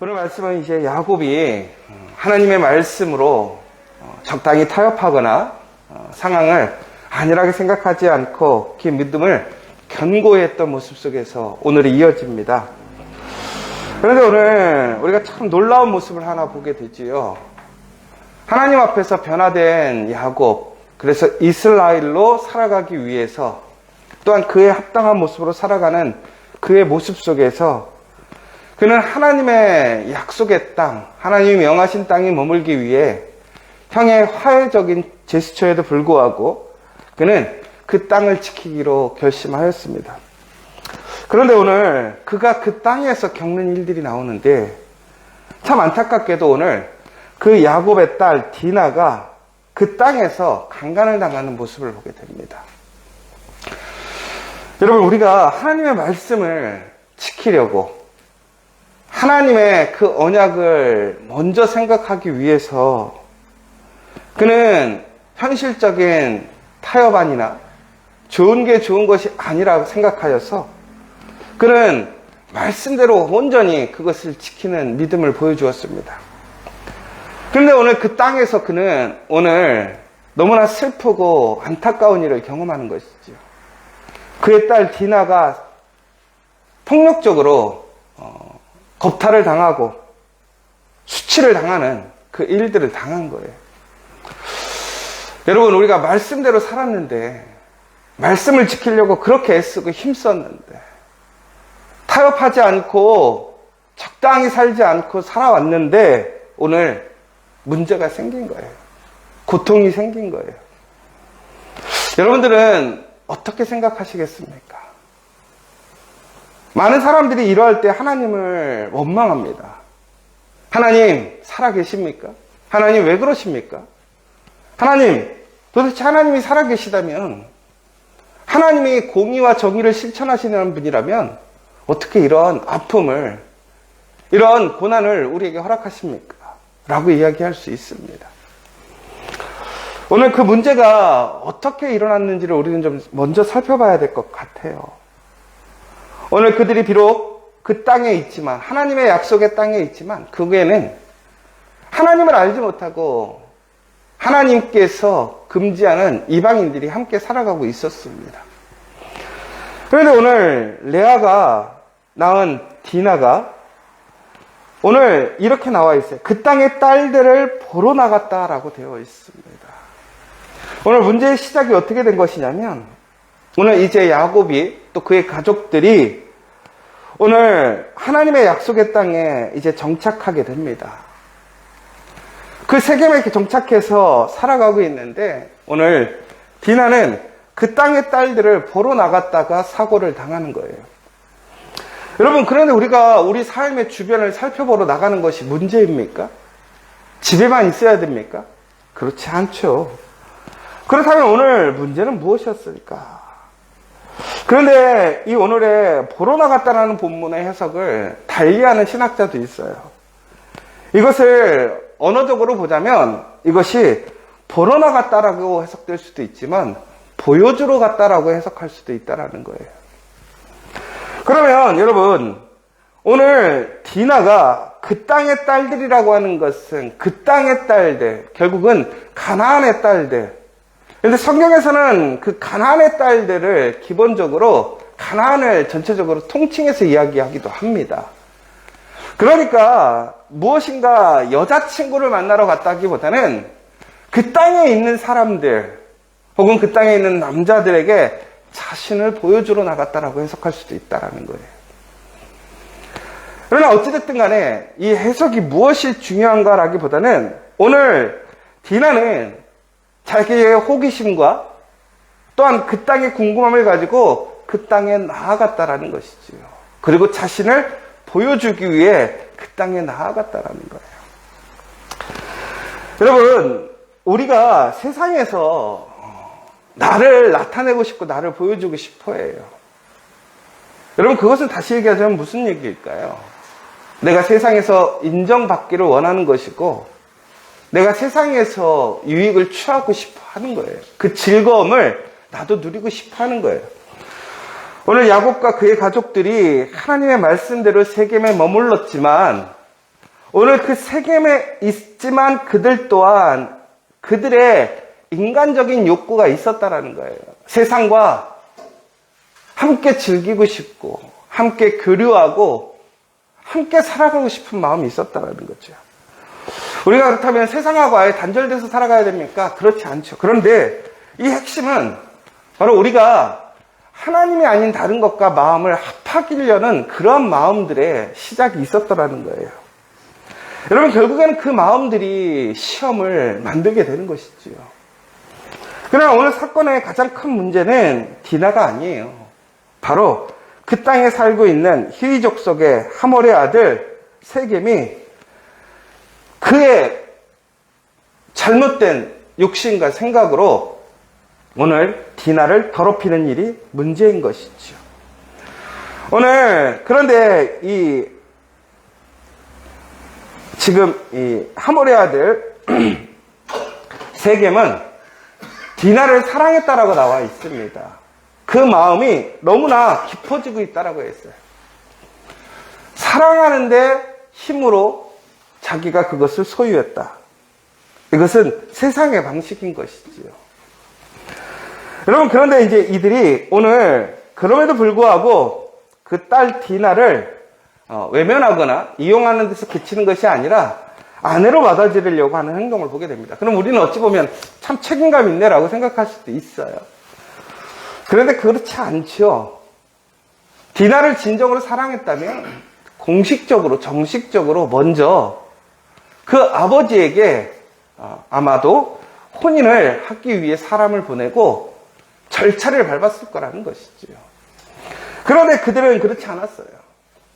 오늘 말씀은 이제 야곱이 하나님의 말씀으로 적당히 타협하거나 상황을 안일하게 생각하지 않고 그 믿음을 견고히 했던 모습 속에서 오늘이 이어집니다. 그런데 오늘 우리가 참 놀라운 모습을 하나 보게 되지요. 하나님 앞에서 변화된 야곱, 그래서 이스라엘로 살아가기 위해서 또한 그에 합당한 모습으로 살아가는 그의 모습 속에서 그는 하나님의 약속의 땅, 하나님이 명하신 땅에 머물기 위해 형의 화해적인 제스처에도 불구하고 그는 그 땅을 지키기로 결심하였습니다. 그런데 오늘 그가 그 땅에서 겪는 일들이 나오는데 참 안타깝게도 오늘 그 야곱의 딸 디나가 그 땅에서 강간을 당하는 모습을 보게 됩니다. 여러분, 우리가 하나님의 말씀을 지키려고 하나님의 그 언약을 먼저 생각하기 위해서 그는 현실적인 타협안이나 좋은 게 좋은 것이 아니라고 생각하여서 그는 말씀대로 온전히 그것을 지키는 믿음을 보여주었습니다. 그런데 오늘 그 땅에서 그는 오늘 너무나 슬프고 안타까운 일을 경험하는 것이죠. 그의 딸 디나가 폭력적으로 겁탈을 당하고 수치를 당하는 그 일들을 당한 거예요. 여러분, 우리가 말씀대로 살았는데, 말씀을 지키려고 그렇게 애쓰고 힘썼는데, 타협하지 않고 적당히 살지 않고 살아왔는데 오늘 문제가 생긴 거예요. 고통이 생긴 거예요. 여러분들은 어떻게 생각하시겠습니까? 많은 사람들이 이러할 때 하나님을 원망합니다. 하나님 살아계십니까? 하나님 왜 그러십니까? 하나님, 도대체 하나님이 살아계시다면, 하나님이 공의와 정의를 실천하시는 분이라면 어떻게 이런 아픔을, 이런 고난을 우리에게 허락하십니까? 라고 이야기할 수 있습니다. 오늘 그 문제가 어떻게 일어났는지를 우리는 좀 먼저 살펴봐야 될 것 같아요. 오늘 그들이 비록 그 땅에 있지만, 하나님의 약속의 땅에 있지만, 그에는 하나님을 알지 못하고 하나님께서 금지하는 이방인들이 함께 살아가고 있었습니다. 그런데 오늘 레아가 낳은 디나가 오늘 이렇게 나와 있어요. 그 땅의 딸들을 보러 나갔다라고 되어 있습니다. 오늘 문제의 시작이 어떻게 된 것이냐면, 오늘 이제 야곱이 또 그의 가족들이 오늘 하나님의 약속의 땅에 이제 정착하게 됩니다. 그 세겜에 이렇게 정착해서 살아가고 있는데 오늘 디나는 그 땅의 딸들을 보러 나갔다가 사고를 당하는 거예요. 여러분, 그런데 우리가 우리 삶의 주변을 살펴보러 나가는 것이 문제입니까? 집에만 있어야 됩니까? 그렇지 않죠. 그렇다면 오늘 문제는 무엇이었을까? 그런데 이 오늘의 보러 나갔다라는 본문의 해석을 달리하는 신학자도 있어요. 이것을 언어적으로 보자면 이것이 보러 나갔다라고 해석될 수도 있지만 보여주러 갔다라고 해석할 수도 있다라는 거예요. 그러면 여러분, 오늘 디나가 그 땅의 딸들이라고 하는 것은 그 땅의 딸들, 결국은 가나안의 딸들. 그런데 성경에서는 그 가나안의 딸들을 기본적으로 가나안을 전체적으로 통칭해서 이야기하기도 합니다. 그러니까 무엇인가 여자친구를 만나러 갔다기보다는 그 땅에 있는 사람들 혹은 그 땅에 있는 남자들에게 자신을 보여주러 나갔다라고 해석할 수도 있다라는 거예요. 그러나 어찌됐든 간에 이 해석이 무엇이 중요한가라기보다는 오늘 디나는 자기의 호기심과 또한 그 땅의 궁금함을 가지고 그 땅에 나아갔다라는 것이지요. 그리고 자신을 보여주기 위해 그 땅에 나아갔다라는 거예요. 여러분, 우리가 세상에서 나를 나타내고 싶고 나를 보여주고 싶어 해요. 여러분, 그것은 다시 얘기하자면 무슨 얘기일까요? 내가 세상에서 인정받기를 원하는 것이고 내가 세상에서 유익을 취하고 싶어 하는 거예요. 그 즐거움을 나도 누리고 싶어 하는 거예요. 오늘 야곱과 그의 가족들이 하나님의 말씀대로 세겜에 머물렀지만 오늘 그 세겜에 있지만 그들 또한 그들의 인간적인 욕구가 있었다라는 거예요. 세상과 함께 즐기고 싶고 함께 교류하고 함께 살아가고 싶은 마음이 있었다라는 거죠. 우리가 그렇다면 세상하고 아예 단절돼서 살아가야 됩니까? 그렇지 않죠. 그런데 이 핵심은 바로 우리가 하나님이 아닌 다른 것과 마음을 합하기려는 그런 마음들의 시작이 있었더라는 거예요. 여러분, 결국에는 그 마음들이 시험을 만들게 되는 것이지요. 그러나 오늘 사건의 가장 큰 문제는 디나가 아니에요. 바로 그 땅에 살고 있는 히위 족속의 하몰의 아들 세겜이 그의 잘못된 욕심과 생각으로 오늘 디나를 더럽히는 일이 문제인 것이죠. 오늘 그런데 지금 이 하몰의 아들 세겜은 디나를 사랑했다라고 나와 있습니다. 그 마음이 너무나 깊어지고 있다라고 했어요. 사랑하는데 힘으로 자기가 그것을 소유했다. 이것은 세상의 방식인 것이지요. 여러분, 그런데 이제 이들이 오늘 그럼에도 불구하고 그 딸 디나를 외면하거나 이용하는 데서 그치는 것이 아니라 아내로 받아들이려고 하는 행동을 보게 됩니다. 그럼 우리는 어찌 보면 참 책임감 있네라고 생각할 수도 있어요. 그런데 그렇지 않죠. 디나를 진정으로 사랑했다면 공식적으로, 정식적으로 먼저 그 아버지에게 아마도 혼인을 하기 위해 사람을 보내고 절차를 밟았을 거라는 것이지요. 그런데 그들은 그렇지 않았어요.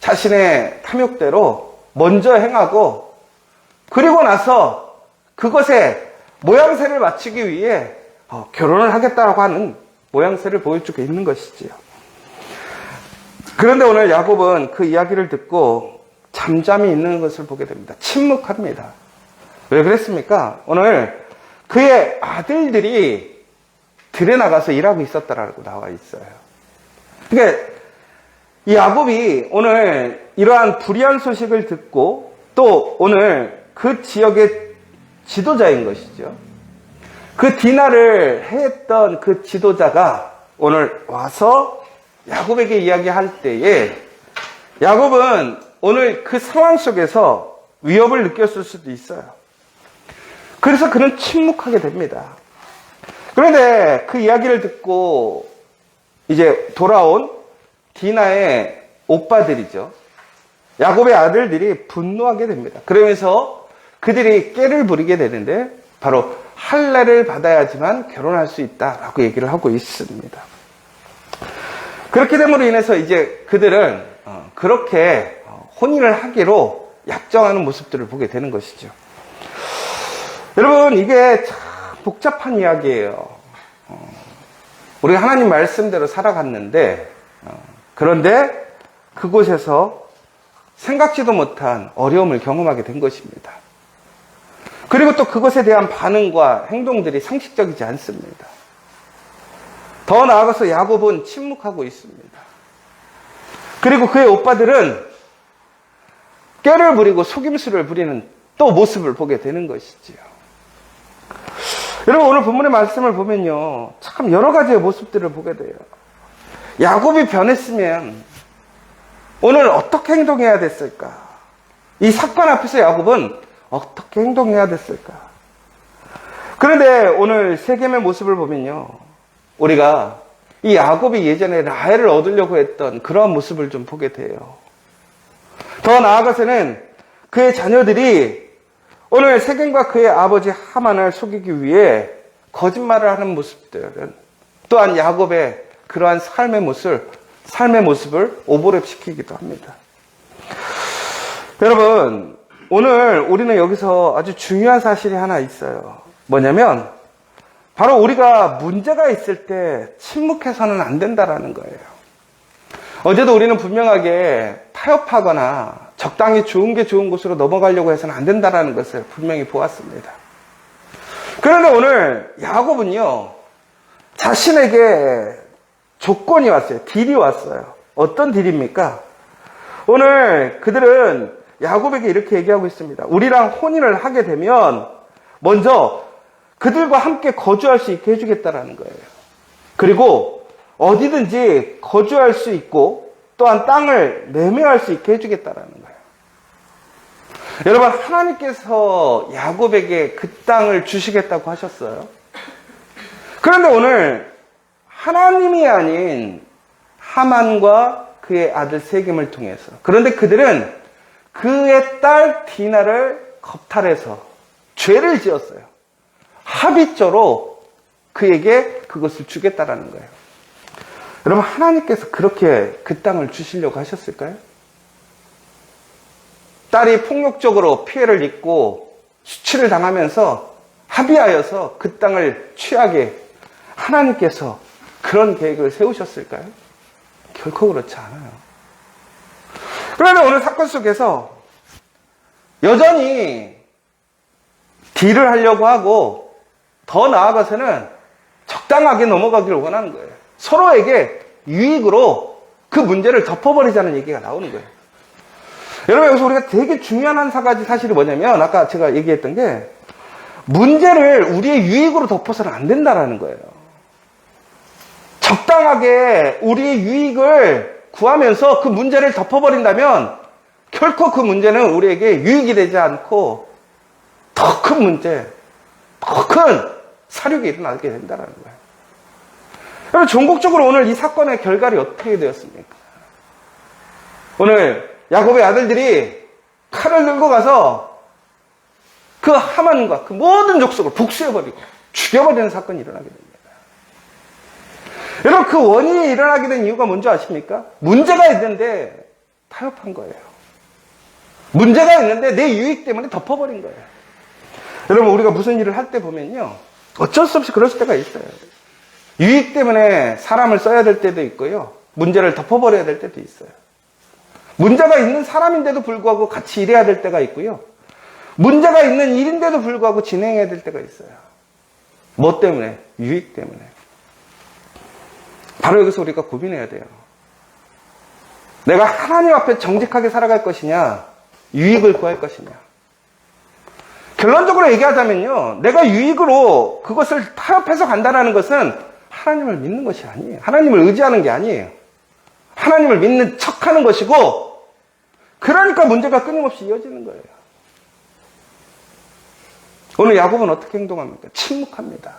자신의 탐욕대로 먼저 행하고 그리고 나서 그것에 모양새를 맞추기 위해 결혼을 하겠다고 하는 모양새를 보여주고 있는 것이지요. 그런데 오늘 야곱은 그 이야기를 듣고 잠잠히 있는 것을 보게 됩니다. 침묵합니다. 왜 그랬습니까? 오늘 그의 아들들이 들에 나가서 일하고 있었다라고 나와 있어요. 그러니까 이 야곱이 오늘 이러한 불의한 소식을 듣고 또 오늘 그 지역의 지도자인 것이죠. 그 디나를 해했던 그 지도자가 오늘 와서 야곱에게 이야기할 때에 야곱은 오늘 그 상황 속에서 위협을 느꼈을 수도 있어요. 그래서 그는 침묵하게 됩니다. 그런데 그 이야기를 듣고 이제 돌아온 디나의 오빠들이죠. 야곱의 아들들이 분노하게 됩니다. 그러면서 그들이 깨를 부리게 되는데 바로 할례를 받아야지만 결혼할 수 있다라고 얘기를 하고 있습니다. 그렇게 됨으로 인해서 이제 그들은 그렇게 혼인을 하기로 약정하는 모습들을 보게 되는 것이죠. 여러분, 이게 참 복잡한 이야기예요. 우리가 하나님 말씀대로 살아갔는데 그런데 그곳에서 생각지도 못한 어려움을 경험하게 된 것입니다. 그리고 또 그것에 대한 반응과 행동들이 상식적이지 않습니다. 더 나아가서 야곱은 침묵하고 있습니다. 그리고 그의 오빠들은 깨를 부리고 속임수를 부리는 또 모습을 보게 되는 것이지요. 여러분, 오늘 본문의 말씀을 보면요, 참 여러 가지의 모습들을 보게 돼요. 야곱이 변했으면 오늘 어떻게 행동해야 됐을까? 이 사건 앞에서 야곱은 어떻게 행동해야 됐을까? 그런데 오늘 세겜의 모습을 보면요, 우리가 이 야곱이 예전에 라헬을 얻으려고 했던 그러한 모습을 좀 보게 돼요. 더 나아가서는 그의 자녀들이 오늘 세겜과 그의 아버지 하만을 속이기 위해 거짓말을 하는 모습들은 또한 야곱의 그러한 삶의 모습을 오버랩시키기도 합니다. 여러분, 오늘 우리는 여기서 아주 중요한 사실이 하나 있어요. 뭐냐면 바로 우리가 문제가 있을 때 침묵해서는 안 된다라는 거예요. 어제도 우리는 분명하게 타협하거나 적당히 좋은 게 좋은 곳으로 넘어가려고 해서는 안 된다라는 것을 분명히 보았습니다. 그런데 오늘 야곱은요, 자신에게 조건이 왔어요. 딜이 왔어요. 어떤 딜입니까? 오늘 그들은 야곱에게 이렇게 얘기하고 있습니다. 우리랑 혼인을 하게 되면 먼저 그들과 함께 거주할 수 있게 해주겠다라는 거예요. 그리고 어디든지 거주할 수 있고 또한 땅을 매매할 수 있게 해주겠다라는 거예요. 여러분, 하나님께서 야곱에게 그 땅을 주시겠다고 하셨어요. 그런데 오늘 하나님이 아닌 하만과 그의 아들 세겜을 통해서, 그런데 그들은 그의 딸 디나를 겁탈해서 죄를 지었어요. 합의조로 그에게 그것을 주겠다라는 거예요. 여러분, 하나님께서 그렇게 그 땅을 주시려고 하셨을까요? 딸이 폭력적으로 피해를 입고 수치를 당하면서 합의하여서 그 땅을 취하게 하나님께서 그런 계획을 세우셨을까요? 결코 그렇지 않아요. 그런데 오늘 사건 속에서 여전히 딜을 하려고 하고 더 나아가서는 적당하게 넘어가기를 원하는 거예요. 서로에게 유익으로 그 문제를 덮어버리자는 얘기가 나오는 거예요. 여러분, 여기서 우리가 되게 중요한 한 가지 사실이 뭐냐면, 아까 제가 얘기했던 게, 문제를 우리의 유익으로 덮어서는 안 된다라는 거예요. 적당하게 우리의 유익을 구하면서 그 문제를 덮어버린다면 결코 그 문제는 우리에게 유익이 되지 않고 더 큰 문제, 더 큰 사륙이 일어나게 된다는 거예요. 여러분, 전국적으로 오늘 이 사건의 결과를 어떻게 되었습니까? 오늘 야곱의 아들들이 칼을 들고 가서 그 하만과 그 모든 족속을 복수해버리고 죽여버리는 사건이 일어나게 됩니다. 여러분, 그 원인이 일어나게 된 이유가 뭔지 아십니까? 문제가 있는데 타협한 거예요. 문제가 있는데 내 유익 때문에 덮어버린 거예요. 여러분, 우리가 무슨 일을 할 때 보면요, 어쩔 수 없이 그럴 때가 있어요. 유익 때문에 사람을 써야 될 때도 있고요, 문제를 덮어버려야 될 때도 있어요. 문제가 있는 사람인데도 불구하고 같이 일해야 될 때가 있고요, 문제가 있는 일인데도 불구하고 진행해야 될 때가 있어요. 뭐 때문에? 유익 때문에. 바로 여기서 우리가 고민해야 돼요. 내가 하나님 앞에 정직하게 살아갈 것이냐, 유익을 구할 것이냐. 결론적으로 얘기하자면요, 내가 유익으로 그것을 타협해서 간다는 것은 하나님을 믿는 것이 아니에요. 하나님을 의지하는 게 아니에요. 하나님을 믿는 척하는 것이고, 그러니까 문제가 끊임없이 이어지는 거예요. 오늘 야곱은 어떻게 행동합니까? 침묵합니다.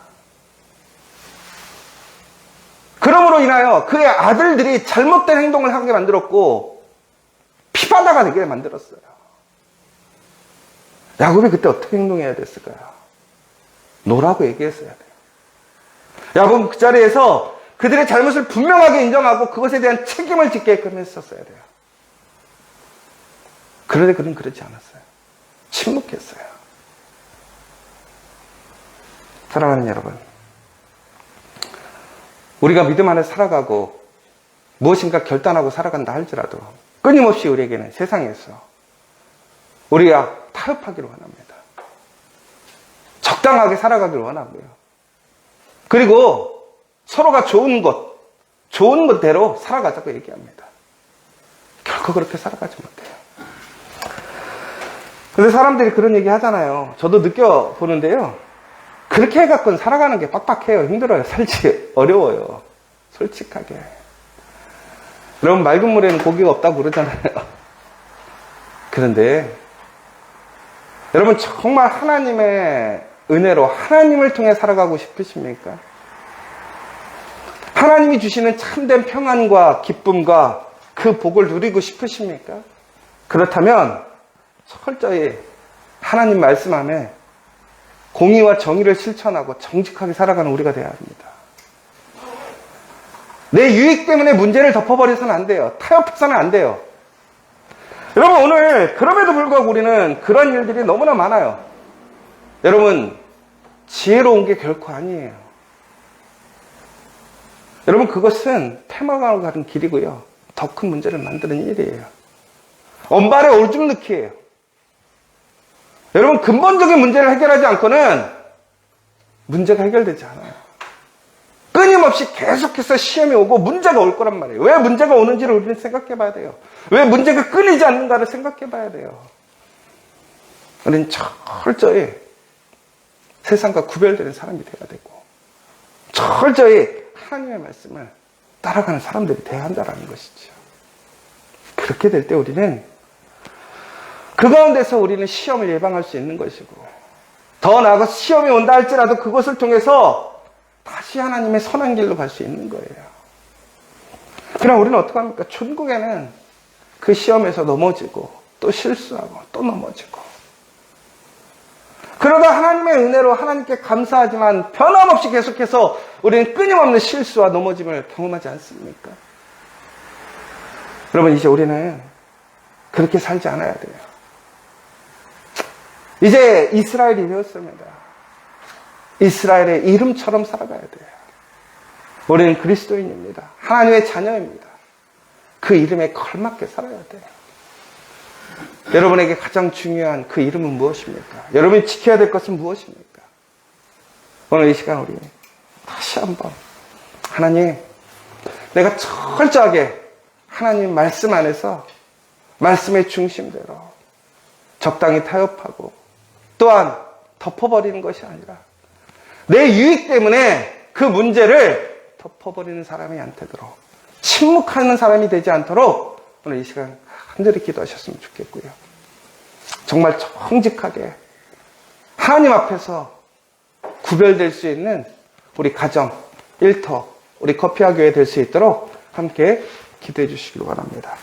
그러므로 인하여 그의 아들들이 잘못된 행동을 하게 만들었고 피바다가 되게 만들었어요. 야곱이 그때 어떻게 행동해야 됐을까요? 노라고 얘기했어야 돼요. 야곱은 그 자리에서 그들의 잘못을 분명하게 인정하고 그것에 대한 책임을 짓게끔 했었어야 돼요. 그런데 그는 그렇지 않았어요. 침묵했어요. 사랑하는 여러분, 우리가 믿음 안에 살아가고 무엇인가 결단하고 살아간다 할지라도 끊임없이 우리에게는 세상에서 우리가 타협하기를 원합니다. 적당하게 살아가기를 원하고요. 그리고 서로가 좋은 것대로 살아가자고 얘기합니다. 결코 그렇게 살아가지 못해요. 근데 사람들이 그런 얘기 하잖아요. 저도 느껴보는데요, 그렇게 해갖고는 살아가는 게 빡빡해요. 힘들어요. 살지 어려워요. 솔직하게. 여러분, 맑은 물에는 고기가 없다고 그러잖아요. 그런데 여러분, 정말 하나님의 은혜로 하나님을 통해 살아가고 싶으십니까? 하나님이 주시는 참된 평안과 기쁨과 그 복을 누리고 싶으십니까? 그렇다면 철저히 하나님 말씀 안에 공의와 정의를 실천하고 정직하게 살아가는 우리가 되어야 합니다. 내 유익 때문에 문제를 덮어버려서는 안 돼요. 타협해서는 안 돼요. 여러분, 오늘 그럼에도 불구하고 우리는 그런 일들이 너무나 많아요. 여러분, 지혜로운 게 결코 아니에요. 여러분, 그것은 패망하고 가는 길이고요, 더 큰 문제를 만드는 일이에요. 엄발에 오줌 넣기예요. 여러분, 근본적인 문제를 해결하지 않고는 문제가 해결되지 않아요. 끊임없이 계속해서 시험이 오고 문제가 올 거란 말이에요. 왜 문제가 오는지를 우리는 생각해 봐야 돼요. 왜 문제가 끊이지 않는가를 생각해 봐야 돼요. 우리는 철저히 세상과 구별되는 사람이 되어야 되고, 철저히 하나님의 말씀을 따라가는 사람들이 되어야 한다는 것이죠. 그렇게 될 때 우리는 그 가운데서 우리는 시험을 예방할 수 있는 것이고, 더 나아가 시험이 온다 할지라도 그것을 통해서 다시 하나님의 선한 길로 갈 수 있는 거예요. 그럼 우리는 어떻게 합니까? 천국에는 그 시험에서 넘어지고 또 실수하고 또 넘어지고, 그러다 하나님의 은혜로 하나님께 감사하지만 변함없이 계속해서 우리는 끊임없는 실수와 넘어짐을 경험하지 않습니까? 여러분, 이제 우리는 그렇게 살지 않아야 돼요. 이제 이스라엘이 되었습니다. 이스라엘의 이름처럼 살아가야 돼요. 우리는 그리스도인입니다. 하나님의 자녀입니다. 그 이름에 걸맞게 살아야 돼요. 여러분에게 가장 중요한 그 이름은 무엇입니까? 여러분이 지켜야 될 것은 무엇입니까? 오늘 이 시간 우리 다시 한번 하나님, 내가 철저하게 하나님 말씀 안에서 말씀의 중심대로 적당히 타협하고, 또한 덮어버리는 것이 아니라 내 유익 때문에 그 문제를 덮어버리는 사람이 안 되도록, 침묵하는 사람이 되지 않도록 오늘 이 시간 간절히 기도하셨으면 좋겠고요. 정말 정직하게 하나님 앞에서 구별될 수 있는 우리 가정, 일터, 우리 커피와 교회 될 수 있도록 함께 기도해 주시기를 바랍니다.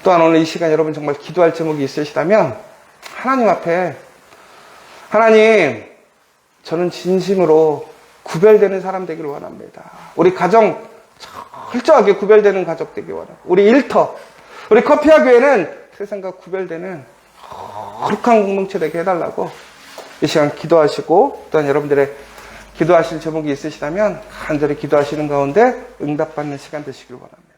또한 오늘 이 시간 여러분 정말 기도할 제목이 있으시다면 하나님 앞에, 하나님, 저는 진심으로 구별되는 사람 되기를 원합니다. 우리 가정 철저하게 구별되는 가족 되기를 원합니다. 우리 일터, 우리 커피와 교회는 세상과 구별되는 거룩한 공동체 되게 해달라고 이 시간 기도하시고, 또한 여러분들의 기도하실 제목이 있으시다면 간절히 기도하시는 가운데 응답받는 시간 되시길 바랍니다.